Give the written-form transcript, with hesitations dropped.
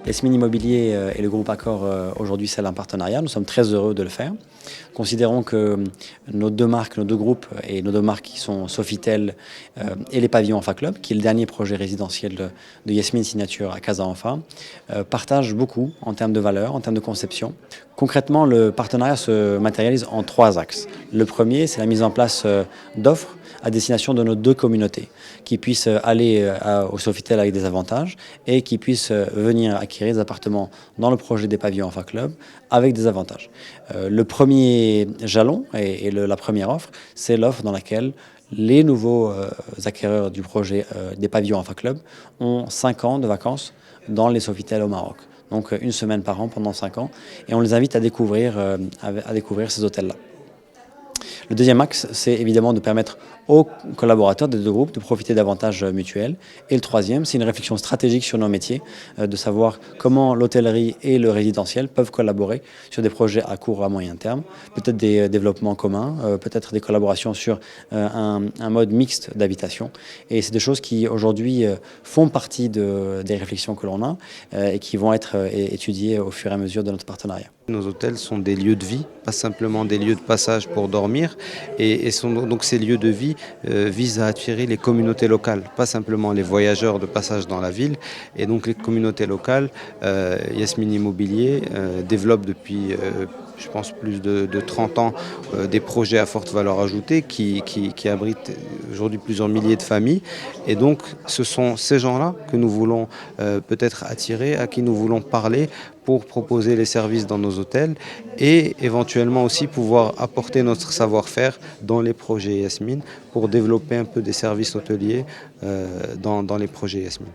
Yasmine Immobilier et le groupe Accor aujourd'hui scellent un partenariat. Nous sommes très heureux de le faire. Considérons que nos deux marques, nos deux groupes et nos deux marques qui sont Sofitel et les pavillons Enfa Club, qui est le dernier projet résidentiel de Yasmine Signature à Casa Enfa, partagent beaucoup en termes de valeur, en termes de conception. Concrètement, le partenariat se matérialise en 3 axes. Le premier, c'est la mise en place d'offres à destination de nos 2 communautés, qui puissent aller au Sofitel avec des avantages et qui puissent venir acquérir des appartements dans le projet des pavillons Enfa Club avec des avantages. Le premier jalon et la première offre, c'est l'offre dans laquelle les nouveaux acquéreurs du projet des pavillons Enfa Club ont 5 ans de vacances dans les Sofitel au Maroc. Donc 1 semaine par an pendant 5 ans, et on les invite à découvrir ces hôtels-là. Le deuxième axe, c'est évidemment de permettre aux collaborateurs des 2 groupes de profiter d'avantages mutuels. Et le troisième, c'est une réflexion stratégique sur nos métiers, de savoir comment l'hôtellerie et le résidentiel peuvent collaborer sur des projets à court ou à moyen terme, peut-être des développements communs, peut-être des collaborations sur un mode mixte d'habitation. Et c'est des choses qui aujourd'hui font partie des réflexions que l'on a et qui vont être étudiées au fur et à mesure de notre partenariat. Nos hôtels sont des lieux de vie, pas simplement des lieux de passage pour dormir. Et donc ces lieux de vie visent à attirer les communautés locales, pas simplement les voyageurs de passage dans la ville. Et donc les communautés locales, Yasmine Immobilier développe depuis je pense plus de 30 ans des projets à forte valeur ajoutée qui abritent aujourd'hui plusieurs milliers de familles. Et donc ce sont ces gens-là que nous voulons peut-être attirer, à qui nous voulons parler pour proposer les services dans nos hôtels et éventuellement aussi pouvoir apporter notre savoir-faire dans les projets Yasmine pour développer un peu des services hôteliers dans les projets Yasmine.